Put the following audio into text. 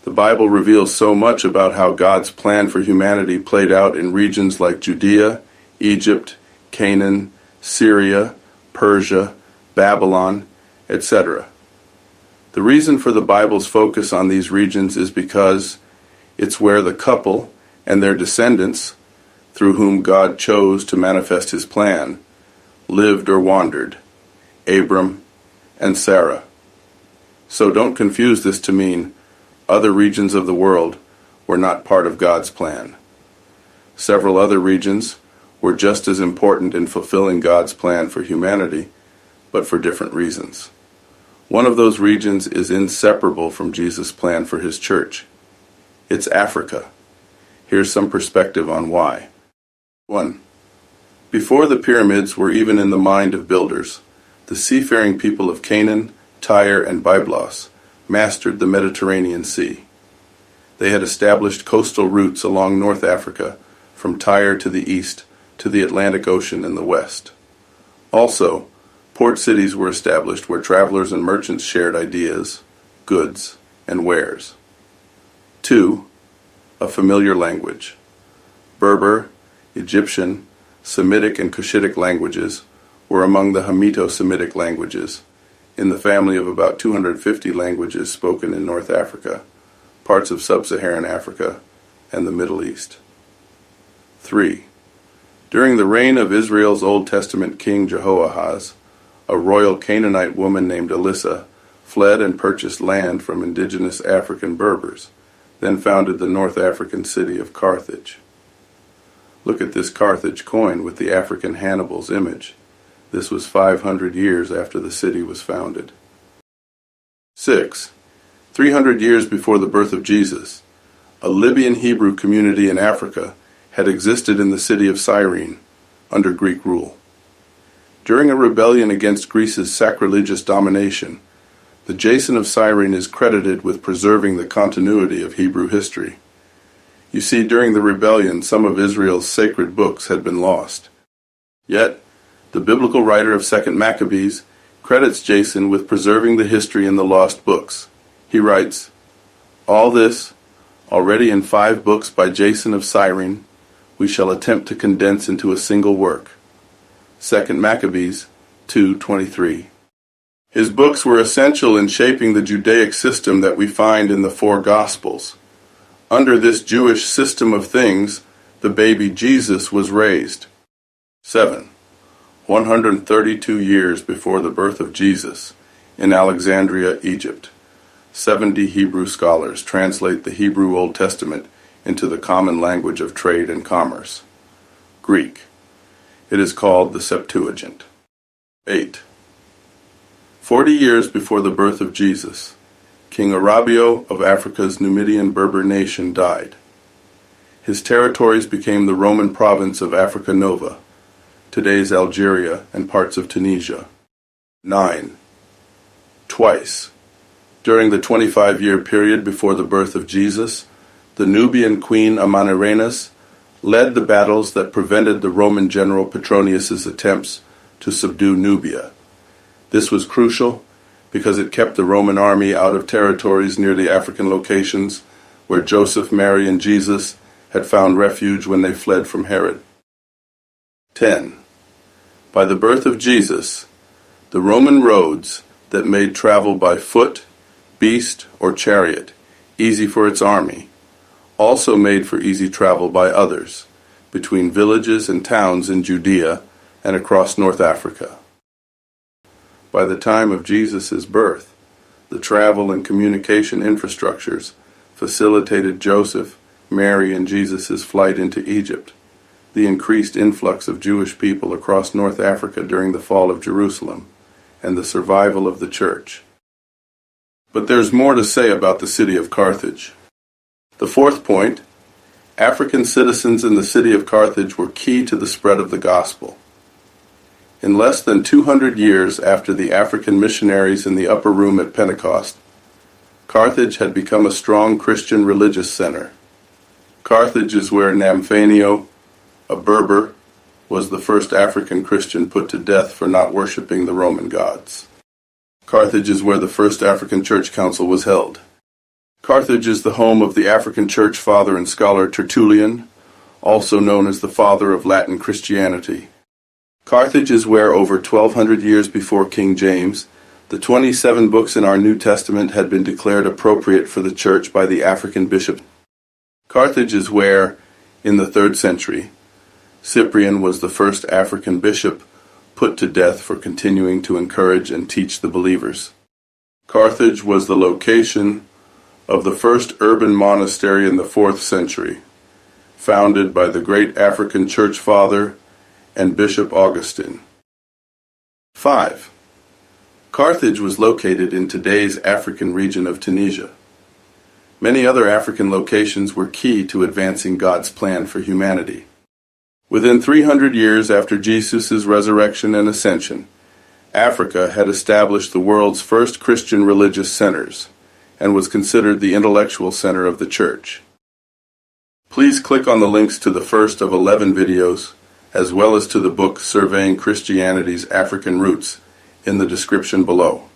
The Bible reveals so much about how God's plan for humanity played out in regions like Judea, Egypt, Canaan, Syria, Persia, Babylon, etc. The reason for the Bible's focus on these regions is because it's where the couple and their descendants, through whom God chose to manifest his plan, lived or wandered, Abram and Sarah. So don't confuse this to mean other regions of the world were not part of God's plan. Several other regions were just as important in fulfilling God's plan for humanity, but for different reasons. One of those regions is inseparable from Jesus' plan for his church. It's Africa. Here's some perspective on why. 1. Before the pyramids were even in the mind of builders, the seafaring people of Canaan, Tyre, and Byblos mastered the Mediterranean Sea. They had established coastal routes along North Africa, from Tyre to the east to the Atlantic Ocean in the west. Also, port cities were established where travelers and merchants shared ideas, goods, and wares. 2. A familiar language. Berber, Egyptian, Semitic, and Cushitic languages were among the Hamito-Semitic languages, in the family of about 250 languages spoken in North Africa, parts of sub-Saharan Africa, and the Middle East. 3. During the reign of Israel's Old Testament king Jehoahaz, a royal Canaanite woman named Elissa fled and purchased land from indigenous African Berbers, then founded the North African city of Carthage. Look at this Carthage coin with the African Hannibal's image. This was 500 years after the city was founded. 6. 300 years before the birth of Jesus, a Libyan Hebrew community in Africa had existed in the city of Cyrene, under Greek rule. During a rebellion against Greece's sacrilegious domination, the Jason of Cyrene is credited with preserving the continuity of Hebrew history. You see, during the rebellion, some of Israel's sacred books had been lost. Yet, the biblical writer of 2 Maccabees credits Jason with preserving the history in the lost books. He writes, "All this, already in 5 books by Jason of Cyrene, we shall attempt to condense into a single work." 2 Maccabees 2:23. His books were essential in shaping the Judaic system that we find in the 4 Gospels. Under this Jewish system of things, the baby Jesus was raised. 7. 132 years before the birth of Jesus, in Alexandria, Egypt, 70 Hebrew scholars translate the Hebrew Old Testament into the common language of trade and commerce, Greek. It is called the Septuagint. 8. 40 years before the birth of Jesus, King Arabio of Africa's Numidian Berber nation died. His territories became the Roman province of Africa Nova, today's Algeria and parts of Tunisia. 9. Twice, during the 25-year period before the birth of Jesus, the Nubian queen Amanirenas led the battles that prevented the Roman general Petronius's attempts to subdue Nubia. This was crucial because it kept the Roman army out of territories near the African locations where Joseph, Mary, and Jesus had found refuge when they fled from Herod. 10. By the birth of Jesus, the Roman roads that made travel by foot, beast, or chariot easy for its army also made for easy travel by others between villages and towns in Judea and across North Africa. By the time of Jesus' birth, the travel and communication infrastructures facilitated Joseph, Mary, and Jesus' flight into Egypt, the increased influx of Jewish people across North Africa during the fall of Jerusalem, and the survival of the church. But there's more to say about the city of Carthage. The 4th point, African citizens in the city of Carthage were key to the spread of the gospel. In less than 200 years after the African missionaries in the upper room at Pentecost, Carthage had become a strong Christian religious center. Carthage is where Namfanio, a Berber, was the first African Christian put to death for not worshiping the Roman gods. Carthage is where the first African Church Council was held. Carthage is the home of the African church father and scholar Tertullian, also known as the father of Latin Christianity. Carthage is where, over 1,200 years before King James, the 27 books in our New Testament had been declared appropriate for the church by the African bishop. Carthage is where, in the 3rd century, Cyprian was the first African bishop put to death for continuing to encourage and teach the believers. Carthage was the location of the first urban monastery in the 4th century, founded by the great African church father and Bishop Augustine. 5. Carthage was located in today's African region of Tunisia. Many other African locations were key to advancing God's plan for humanity. Within 300 years after Jesus' resurrection and ascension, Africa had established the world's first Christian religious centers and was considered the intellectual center of the church. Please click on the links to the first of 11 videos, as well as to the book Surveying Christianity's African Roots, in the description below.